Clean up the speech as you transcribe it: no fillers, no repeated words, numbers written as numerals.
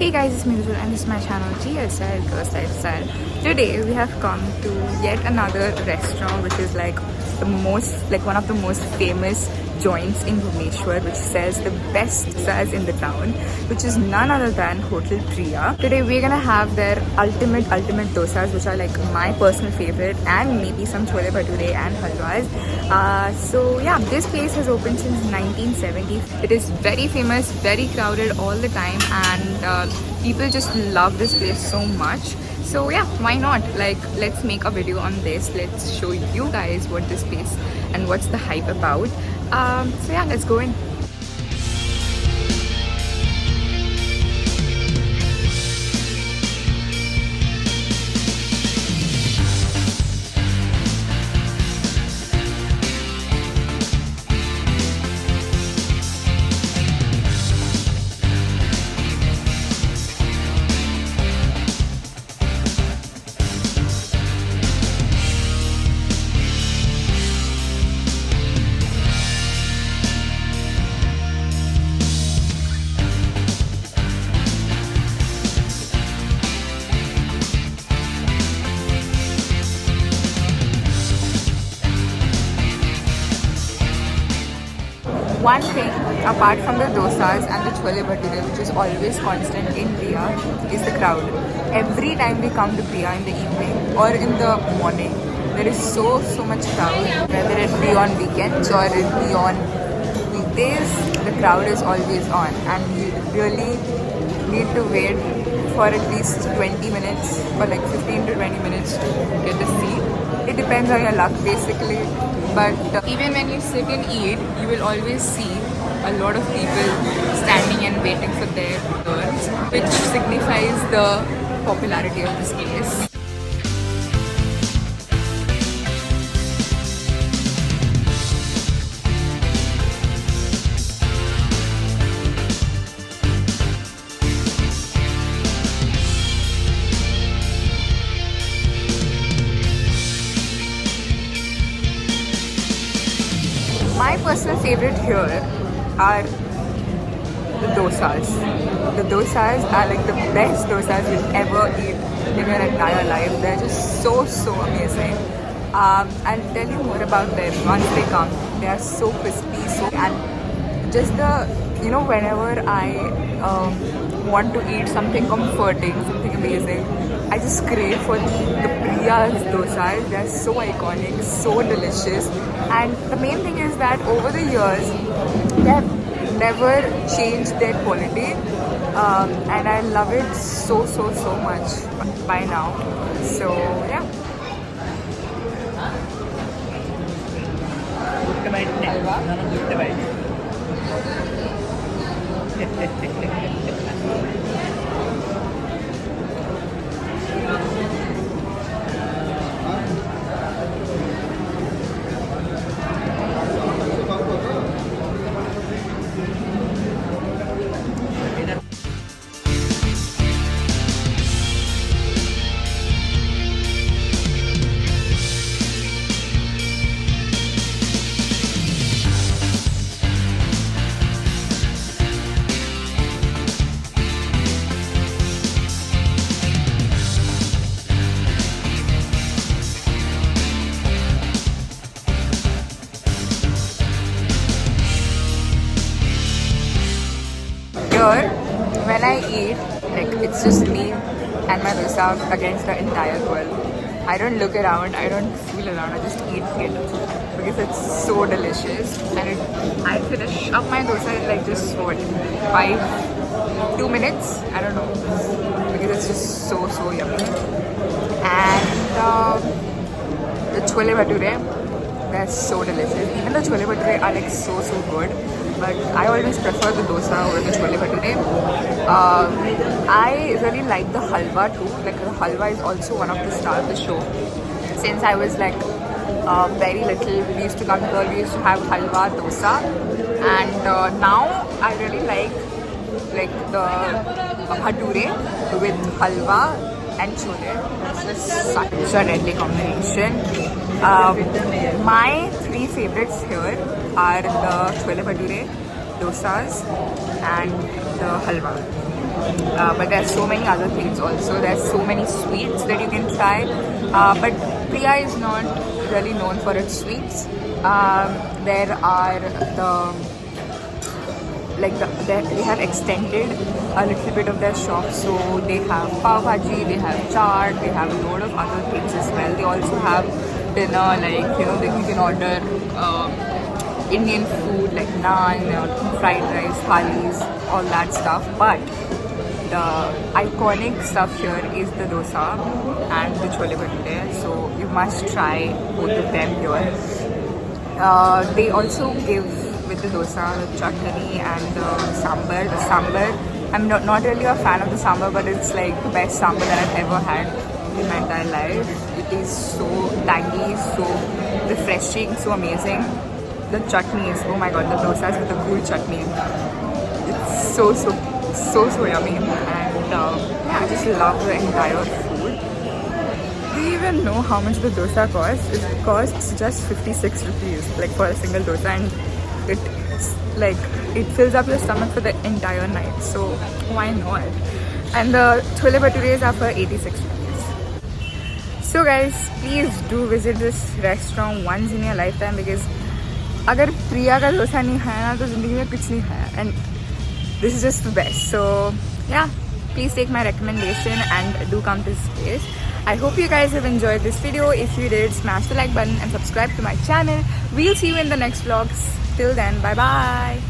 Hey guys, it's Mirul and this is my channel GSL Girls Lifestyle. Today we have come to yet another restaurant which is like one of the most famous joints in Bhubaneswar, which sells the best pizzas in the town, which is none other than Hotel Priya. Today we're gonna have their ultimate dosas, which are like my personal favorite, and maybe some chole bhature and halwas. So yeah, this place has opened since 1970. It is very famous, very crowded all the time, and people just love this place so much. So yeah, why not? Like, let's make a video on this. Let's show you guys what this place and what's the hype about. So yeah, let's go in. One thing, apart from the dosas and the chole bhature, which is always constant in Priya, is the crowd. Every time we come to Priya in the evening or in the morning, there is so much crowd. Whether it be on weekends or it be on weekdays, the crowd is always on, and you really need to wait for at least 20 minutes or like 15 to 20 minutes to get a seat. It depends on your luck basically. But even when you sit and eat, you will always see a lot of people standing and waiting for their turns, which signifies the popularity of this place. My personal favorite here are the dosas. The dosas are like the best dosas you'll ever eat in your entire life. They're just so amazing. I'll tell you more about them once they come. They are so crispy, and just whenever I want to eat something comforting, something amazing, I just crave for the Priya's dosas. They're so iconic, so delicious. And the main thing is that over the years, they have never changed their quality. And I love it so much by now. So yeah. Here, when I eat, like, it's just me and my dosa against the entire world. I don't look around, I don't feel around, I just eat it because it's so delicious. And I finish up my dosa in like just 2 minutes, I don't know, because it's just so yummy. And the chole bhature, they're so delicious. Even the chole bhature are like so good. But I always prefer the dosa over the chole bhature. I really like the halwa too. Like, the halwa is also one of the stars of the show. Since I was like very little, we used to come here, we used to have halwa, dosa. And now I really like the bhature with halwa and chole. It's just such a deadly combination. My three favorites here are the chole bhature, dosas, and the halwa. But there's so many other things also. There's so many sweets that you can try. But Priya is not really known for its sweets. There are they have extended a little bit of their shop, so they have pav bhaji, they have chaat, they have a load of other things as well. They also have dinner, like you can order Indian food like naan, fried rice, thalis, all that stuff. But the iconic stuff here is the dosa and the chole bhature, so you must try both of them here. They also give with the dosa, the chutney and the sambar. The sambar, I'm not really a fan of the sambar, but it's like the best sambar that I've ever had in my entire life. It is so tangy, so refreshing, so amazing. The chutneys, oh my god, the dosas with the cool chutney. It's so yummy. And yeah, I just love the entire food. Do you even know how much the dosa costs? It costs just 56 rupees, like for a single dosa, and it fills up your stomach for the entire night. So why not? And the chole bhatures are for 86 rupees. So guys, please do visit this restaurant once in your lifetime, because अगर प्रिया का डोसा नहीं खाया ना तो ज़िंदगी में कुछ नहीं खाया. And this is just the best. So yeah, please take my recommendation and do come to this place. I hope you guys have enjoyed this video. If you did, smash the like button and subscribe to my channel. We'll see you in the next vlogs. Till then, bye bye.